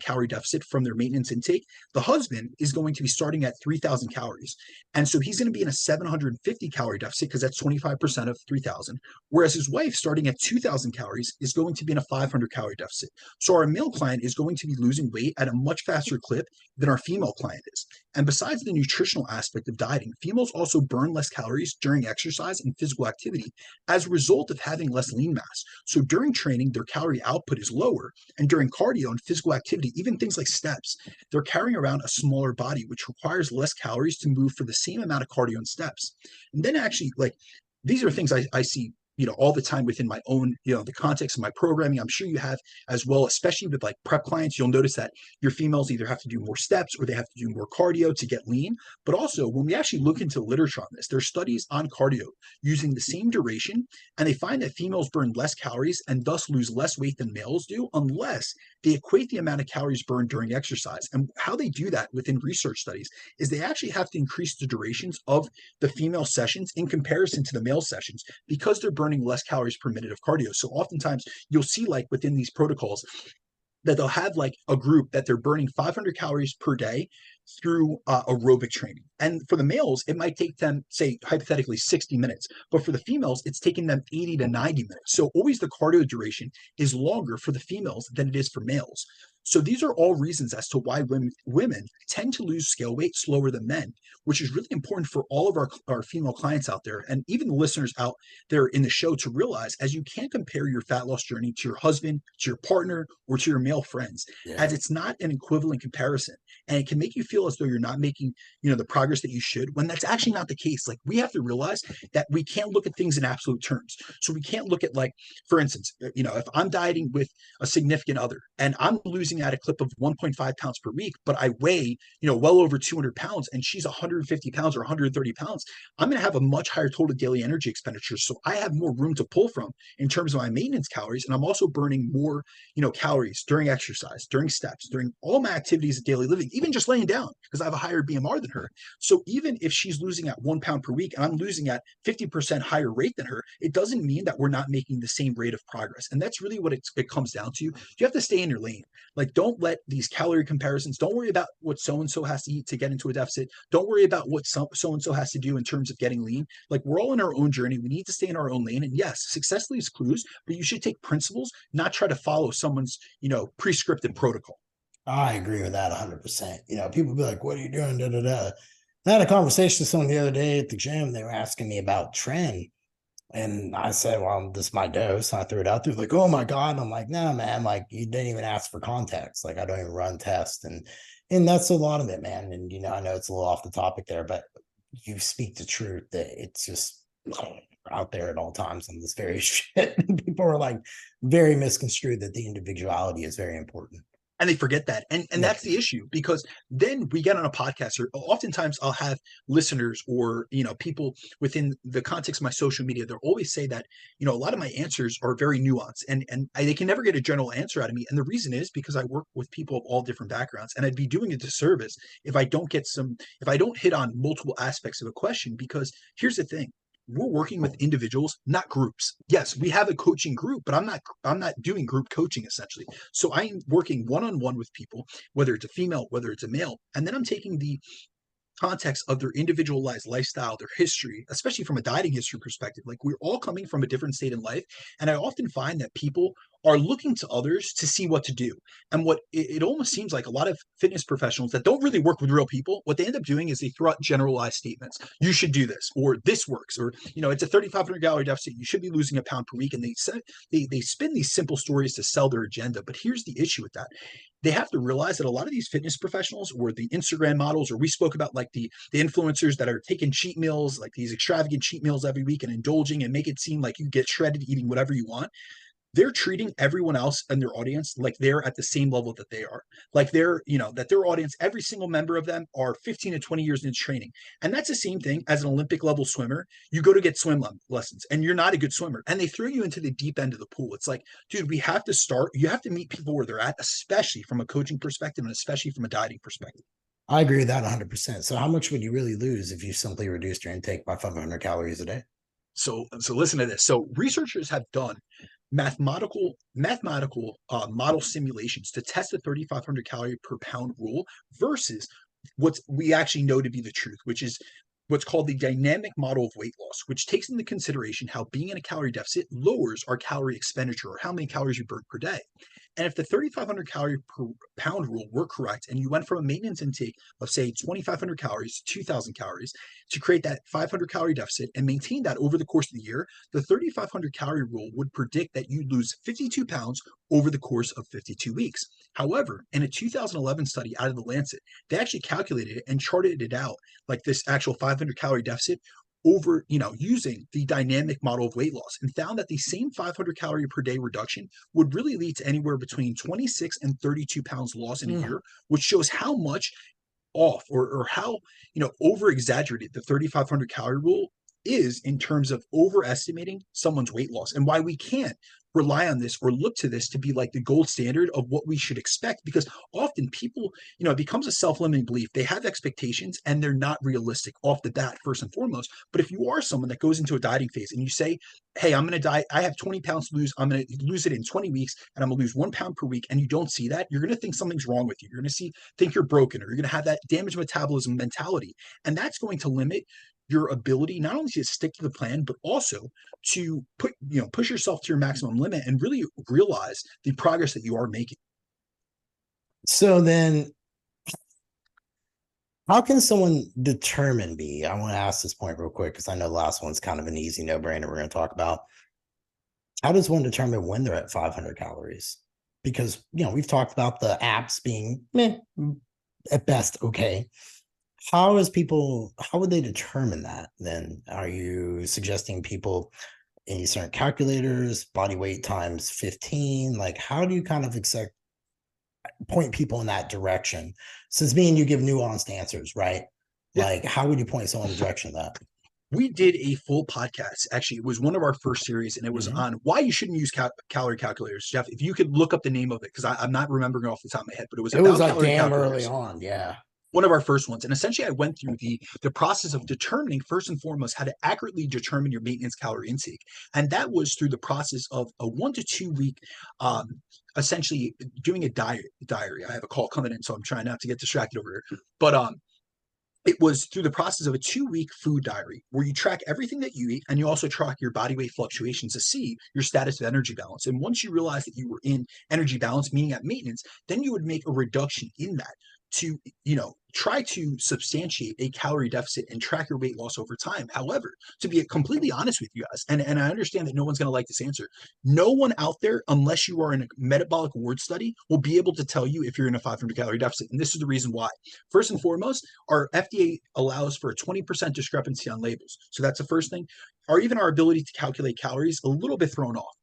calorie deficit from their maintenance intake, the husband is going to be starting at 3,000 calories. And so he's going to be in a 750 calorie deficit because that's 25% of 3,000. Whereas his wife, starting at 2,000 calories, is going to be in a 500 calorie deficit. So our male client is going to be losing weight at a much faster clip than our female client is. And besides the nutritional aspect of dieting, females also burn less calories during exercise and physical activity as a result of having less lean mass. So during training, their calorie output is lower. And during cardio and physical activity, even things like steps, they're carrying around a smaller body, which requires less calories to move for the same amount of cardio and steps. And then actually, like, these are things I see all the time within my own, the context of my programming. I'm sure you have as well, especially with like prep clients. You'll notice that your females either have to do more steps or they have to do more cardio to get lean. But also, when we actually look into literature on this, there's studies on cardio using the same duration, and they find that females burn less calories and thus lose less weight than males do, unless they equate the amount of calories burned during exercise. And how they do that within research studies is they actually have to increase the durations of the female sessions in comparison to the male sessions because they're burning less calories per minute of cardio. So oftentimes you'll see like within these protocols that they'll have like a group that they're burning 500 calories per day through aerobic training. And for the males, it might take them, say, hypothetically 60 minutes. But for the females, it's taking them 80 to 90 minutes. So always the cardio duration is longer for the females than it is for males. So these are all reasons as to why women tend to lose scale weight slower than men, which is really important for all of our female clients out there, and even the listeners out there in the show, to realize, as you can't compare your fat loss journey to your husband, to your partner, or to your male friends, as it's not an equivalent comparison. And it can make you feel as though you're not making, the progress that you should, when that's actually not the case. Like, we have to realize that we can't look at things in absolute terms. So we can't look at, like, for instance, if I'm dieting with a significant other and I'm losing at a clip of 1.5 pounds per week, but I weigh, well over 200 pounds and she's 150 pounds or 130 pounds, I'm going to have a much higher total daily energy expenditure. So I have more room to pull from in terms of my maintenance calories. And I'm also burning more, calories during exercise, during steps, during all my activities of daily living, even just laying down, because I have a higher BMR than her. So even if she's losing at 1 pound per week and I'm losing at 50% higher rate than her, it doesn't mean that we're not making the same rate of progress. And that's really what it comes down to. You have to stay in your lane. Like, don't let these calorie comparisons, don't worry about what so-and-so has to eat to get into a deficit. Don't worry about what so-and-so has to do in terms of getting lean. Like, we're all in our own journey. We need to stay in our own lane. And yes, success leaves clues, but you should take principles, not try to follow someone's, prescripted protocol. I agree with that 100%. People be like, what are you doing? Da, da, da. I had a conversation with someone the other day at the gym. They were asking me about trend. And I said, well, this is my dose. I threw it out there. Like, oh my God. And I'm like, no, man, like, you didn't even ask for context. Like, I don't even run tests. And that's a lot of it, man. And, I know it's a little off the topic there, but you speak the truth that it's just out there at all times on this very shit. People are like very misconstrued that the individuality is very important. And they forget that. And that's the issue, because then we get on a podcast, or oftentimes I'll have listeners or, people within the context of my social media. They'll always say that, a lot of my answers are very nuanced and they can never get a general answer out of me. And the reason is because I work with people of all different backgrounds, and I'd be doing a disservice if I don't hit on multiple aspects of a question. Because here's the thing. We're working with individuals, not groups. Yes, we have a coaching group, but I'm not doing group coaching essentially. So I'm working one-on-one with people, whether it's a female, whether it's a male, and then I'm taking the context of their individualized lifestyle, their history, especially from a dieting history perspective. Like, we're all coming from a different state in life. And I often find that people are looking to others to see what to do. And what it almost seems like a lot of fitness professionals that don't really work with real people, what they end up doing is they throw out generalized statements. You should do this, or this works, or, it's a 3,500 calorie deficit. You should be losing a pound per week. And they spin these simple stories to sell their agenda. But here's the issue with that. They have to realize that a lot of these fitness professionals, or the Instagram models, or we spoke about like the influencers that are taking cheat meals, like these extravagant cheat meals every week and indulging and make it seem like you get shredded eating whatever you want. they're treating everyone else and their audience like they're at the same level that they are. Like they're, that their audience, every single member of them are 15 to 20 years into training. And that's the same thing as an Olympic level swimmer. You go to get swim lessons and you're not a good swimmer. And they throw you into the deep end of the pool. It's like, dude, we have to start. You have to meet people where they're at, especially from a coaching perspective and especially from a dieting perspective. I agree with that 100%. So how much would you really lose if you simply reduced your intake by 500 calories a day? So listen to this. So researchers have done mathematical model simulations to test the 3,500 calorie per pound rule versus what we actually know to be the truth, which is what's called the dynamic model of weight loss, which takes into consideration how being in a calorie deficit lowers our calorie expenditure or how many calories you burn per day. And if the 3,500 calorie per pound rule were correct, and you went from a maintenance intake of, say, 2,500 calories to 2,000 calories to create that 500 calorie deficit and maintain that over the course of the year, the 3,500 calorie rule would predict that you'd lose 52 pounds over the course of 52 weeks. However, in a 2011 study out of the Lancet, they actually calculated it and charted it out like this actual 500 calorie deficit over, using the dynamic model of weight loss, and found that the same 500 calorie per day reduction would really lead to anywhere between 26 and 32 pounds loss in a year, which shows how much off or how, over exaggerated the 3,500 calorie rule is in terms of overestimating someone's weight loss, and why we can't rely on this or look to this to be like the gold standard of what we should expect, because often people, it becomes a self-limiting belief. They have expectations and they're not realistic off the bat, first and foremost. But if you are someone that goes into a dieting phase and you say, hey, I'm going to diet, I have 20 pounds to lose, I'm going to lose it in 20 weeks and I'm going to lose 1 pound per week, and you don't see that, you're going to think something's wrong with you. You're going to think you're broken, or you're going to have that damaged metabolism mentality, and that's going to limit your ability not only to stick to the plan, but also to push yourself to your maximum limit and really realize the progress that you are making. So then how can someone determine I want to ask this point real quick, because I know the last one's kind of an easy no-brainer we're going to talk about. How does one determine when they're at 500 calories? Because, we've talked about the apps being at best okay. How would they determine that then? Are you suggesting people any certain calculators, body weight times 15? Like, how do you kind of point people in that direction? Since me and you give nuanced answers, right? Yeah. Like, how would you point someone in the direction of that? We did a full podcast. Actually, it was one of our first series, and it was on why you shouldn't use calorie calculators. Jeff, if you could look up the name of it, because I'm not remembering off the top of my head, but it was like damn early on. Yeah. One of our first ones. And essentially I went through the process of determining, first and foremost, how to accurately determine your maintenance calorie intake. And that was through the process of a 1 to 2 week, essentially doing a diary. I have a call coming in, so I'm trying not to get distracted over here. But it was through the process of a 2-week food diary where you track everything that you eat, and you also track your body weight fluctuations to see your status of energy balance. And once you realize that you were in energy balance, meaning at maintenance, then you would make a reduction in that to, try to substantiate a calorie deficit and track your weight loss over time. However, to be completely honest with you guys, and I understand that no one's going to like this answer, no one out there, unless you are in a metabolic ward study, will be able to tell you if you're in a 500 calorie deficit. And this is the reason why. First and foremost, our FDA allows for a 20% discrepancy on labels. So that's the first thing. Or even our ability to calculate calories a little bit thrown off.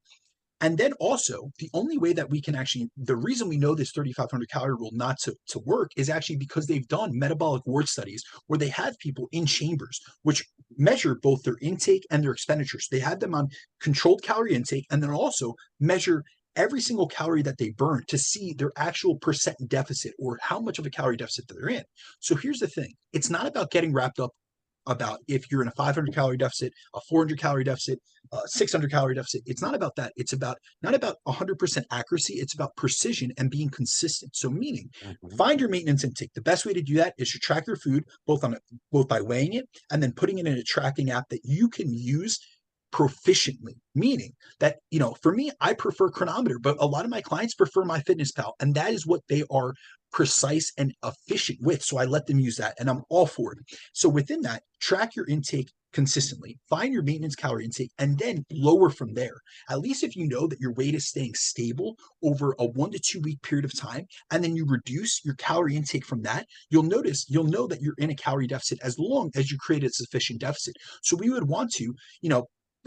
And then also, the only way that we can actually, the reason we know this 3,500 calorie rule not to work is actually because they've done metabolic ward studies where they have people in chambers, which measure both their intake and their expenditures. They had them on controlled calorie intake, and then also measure every single calorie that they burn to see their actual percent deficit or how much of a calorie deficit that they're in. So here's the thing. It's not about getting wrapped up about if you're in a 500 calorie deficit, a 400 calorie deficit, 600 calorie deficit. It's not about that. It's about not about 100% accuracy. It's about precision and being consistent. So meaning find your maintenance intake. The best way to do that is to track your food both by weighing it and then putting it in a tracking app that you can use proficiently, meaning that, for me, I prefer Chronometer, but a lot of my clients prefer MyFitnessPal, and that is what they are precise and efficient with. So I let them use that, and I'm all for it. So within that, track your intake consistently, find your maintenance calorie intake, and then lower from there. At least if you know that your weight is staying stable over a 1 to 2 week period of time, and then you reduce your calorie intake from that, you'll know that you're in a calorie deficit as long as you create a sufficient deficit. So we would want to,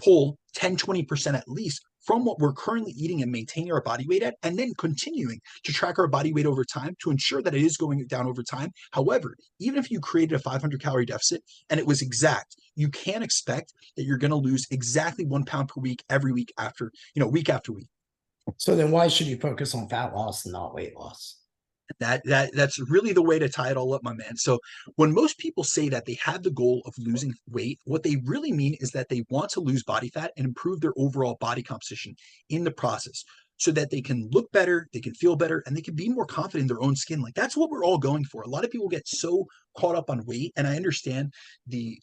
pull 10, 20% at least from what we're currently eating and maintaining our body weight at, and then continuing to track our body weight over time to ensure that it is going down over time. However, even if you created a 500 calorie deficit and it was exact, you can't expect that you're going to lose exactly 1 pound per week every week after, week after week. So then why should you focus on fat loss and not weight loss? That's really the way to tie it all up, my man. So when most people say that they have the goal of losing weight, what they really mean is that they want to lose body fat and improve their overall body composition in the process so that they can look better, they can feel better, and they can be more confident in their own skin. Like that's what we're all going for. A lot of people get so caught up on weight, and I understand the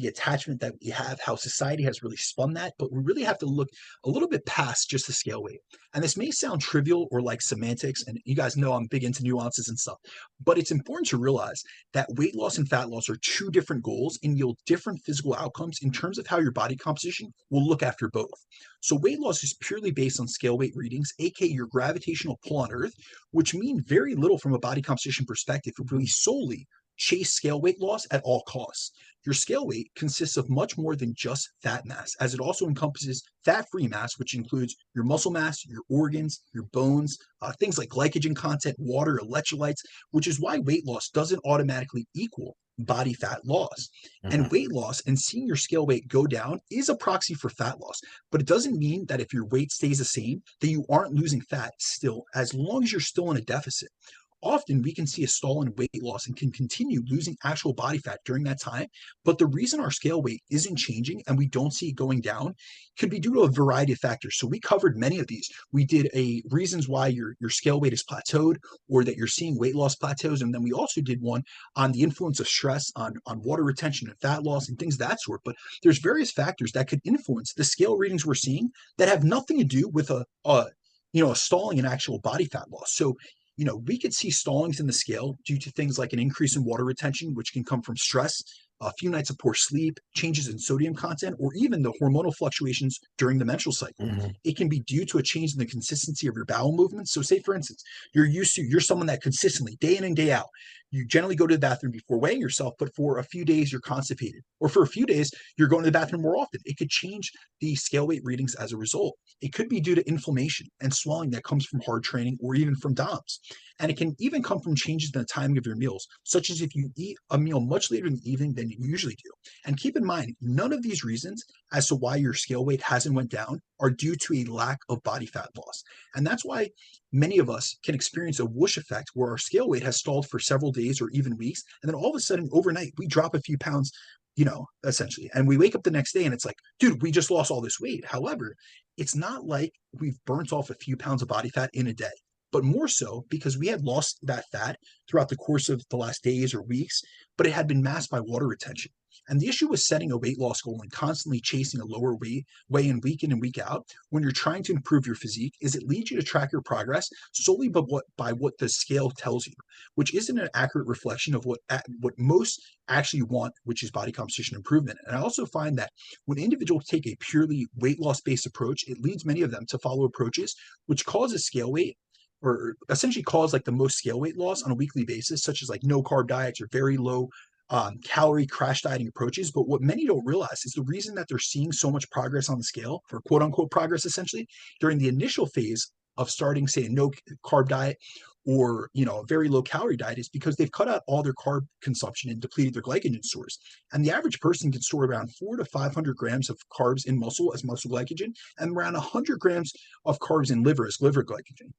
attachment that we have, how society has really spun that, but we really have to look a little bit past just the scale weight. And this may sound trivial or like semantics, and you guys know I'm big into nuances and stuff, but it's important to realize that weight loss and fat loss are two different goals and yield different physical outcomes in terms of how your body composition will look after both. So weight loss is purely based on scale weight readings, aka your gravitational pull on Earth, which mean very little from a body composition perspective. It really solely chase scale weight loss at all costs. Your scale weight consists of much more than just fat mass, as it also encompasses fat-free mass, which includes your muscle mass, your organs, your bones, things like glycogen content, water, electrolytes, which is why weight loss doesn't automatically equal body fat loss. And weight loss and seeing your scale weight go down is a proxy for fat loss, but it doesn't mean that if your weight stays the same, that you aren't losing fat still, as long as you're still in a deficit. Often we can see a stall in weight loss and can continue losing actual body fat during that time. But the reason our scale weight isn't changing and we don't see it going down could be due to a variety of factors. So we covered many of these. We did a reasons why your scale weight is plateaued or that you're seeing weight loss plateaus. And then we also did one on the influence of stress on water retention and fat loss and things of that sort. But there's various factors that could influence the scale readings we're seeing that have nothing to do with a stalling in actual body fat loss. So we could see stallings in the scale due to things like an increase in water retention, which can come from stress, a few nights of poor sleep, changes in sodium content, or even the hormonal fluctuations during the menstrual cycle. It can be due to a change in the consistency of your bowel movements. So say, for instance, you're someone that consistently, day in and day out, you generally go to the bathroom before weighing yourself, but for a few days you're constipated, or for a few days you're going to the bathroom more often. It could change the scale weight readings as a result. It could be due to inflammation and swelling that comes from hard training or even from DOMS. And it can even come from changes in the timing of your meals, such as if you eat a meal much later in the evening than you usually do. And keep in mind, none of these reasons as to why your scale weight hasn't went down are due to a lack of body fat loss. And that's why many of us can experience a whoosh effect where our scale weight has stalled for several days or even weeks. And then all of a sudden, overnight, we drop a few pounds, essentially. And we wake up the next day and it's like, dude, we just lost all this weight. However, it's not like we've burnt off a few pounds of body fat in a day, but more so because we had lost that fat throughout the course of the last days or weeks, but it had been masked by water retention. And the issue with setting a weight loss goal and constantly chasing a lower weight weigh-in week in and week out when you're trying to improve your physique is it leads you to track your progress solely by what the scale tells you, which isn't an accurate reflection of what most actually want, which is body composition improvement. And I also find that when individuals take a purely weight loss based approach, it leads many of them to follow approaches which causes scale weight or essentially cause like the most scale weight loss on a weekly basis, such as like no carb diets or very low calorie crash dieting approaches. But what many don't realize is the reason that they're seeing so much progress on the scale, for quote unquote progress, essentially during the initial phase of starting, say, a no carb diet or a very low calorie diet, is because they've cut out all their carb consumption and depleted their glycogen stores. And the average person can store around 400 to 500 grams of carbs in muscle as muscle glycogen and around 100 grams of carbs in liver as liver glycogen.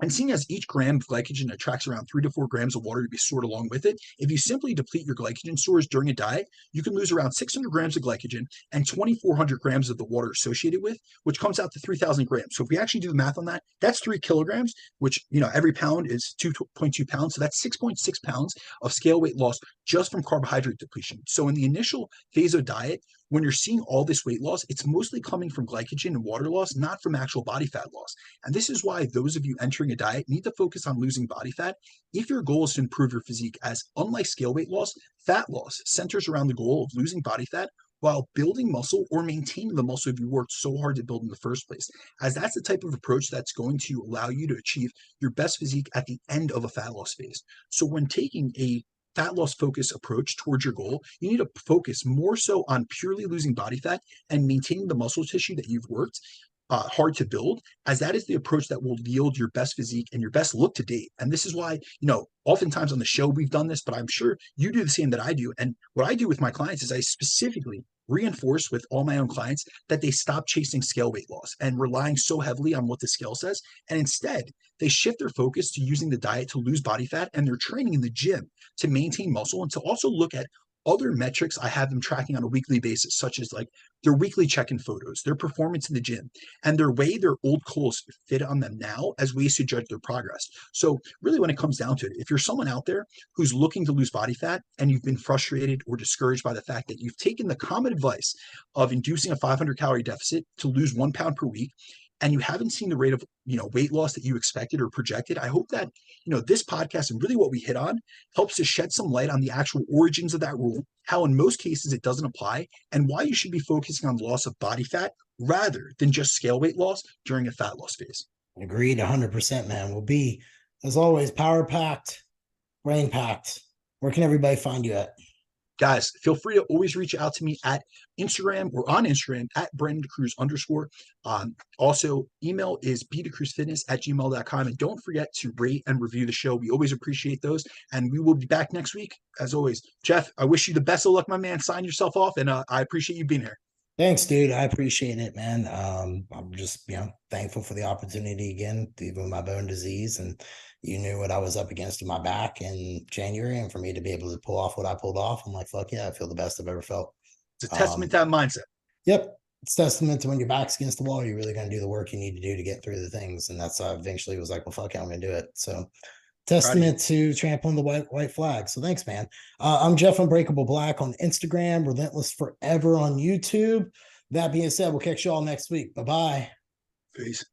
And seeing as each gram of glycogen attracts around 3 to 4 grams of water to be stored along with it, if you simply deplete your glycogen stores during a diet, you can lose around 600 grams of glycogen and 2,400 grams of the water associated with, which comes out to 3,000 grams. So if we actually do the math on that, that's 3 kilograms, which, every pound is 2.2 pounds. So that's 6.6 pounds of scale weight loss just from carbohydrate depletion. So in the initial phase of diet, when you're seeing all this weight loss, it's mostly coming from glycogen and water loss, not from actual body fat loss. And this is why those of you entering a diet need to focus on losing body fat if your goal is to improve your physique, as unlike scale weight loss, fat loss centers around the goal of losing body fat while building muscle or maintaining the muscle you worked so hard to build in the first place, as that's the type of approach that's going to allow you to achieve your best physique at the end of a fat loss phase. So when taking a fat loss focus approach towards your goal, you need to focus more so on purely losing body fat and maintaining the muscle tissue that you've worked hard to build, as that is the approach that will yield your best physique and your best look to date. And this is why, oftentimes on the show we've done this, but I'm sure you do the same that I do. And what I do with my clients is I specifically reinforce with all my own clients that they stop chasing scale weight loss and relying so heavily on what the scale says. And instead, they shift their focus to using the diet to lose body fat and their training in the gym to maintain muscle and to also look at other metrics I have them tracking on a weekly basis, such as like their weekly check-in photos, their performance in the gym, and their way their old clothes fit on them now as ways to judge their progress. So really when it comes down to it, if you're someone out there who's looking to lose body fat and you've been frustrated or discouraged by the fact that you've taken the common advice of inducing a 500 calorie deficit to lose 1 pound per week, and you haven't seen the rate of weight loss that you expected or projected, I hope that this podcast and really what we hit on helps to shed some light on the actual origins of that rule, how in most cases it doesn't apply, and why you should be focusing on loss of body fat rather than just scale weight loss during a fat loss phase. Agreed 100%, man. We'll be, as always, power packed, brain packed. Where can everybody find you at? Guys, feel free to always reach out to me at Instagram or on Instagram at BrandonDeCruz _. Also, email is bdecruzfitness@gmail.com. And don't forget to rate and review the show. We always appreciate those. And we will be back next week, as always. Jeff, I wish you the best of luck, my man. Sign yourself off, and I appreciate you being here. Thanks, dude. I appreciate it, man. I'm just, thankful for the opportunity again, even with my bone disease. And you knew what I was up against in my back in January. And for me to be able to pull off what I pulled off, I'm like, fuck yeah, I feel the best I've ever felt. It's a testament to that mindset. Yep. It's testament to when your back's against the wall, you're really going to do the work you need to do to get through the things. And that's eventually was like, well, fuck yeah, I'm going to do it. So testament to trampling the white flag. So thanks, man. I'm Jeff Unbreakable Black on Instagram, Relentless Forever on YouTube. That being said, we'll catch you all next week. Bye-bye. Peace.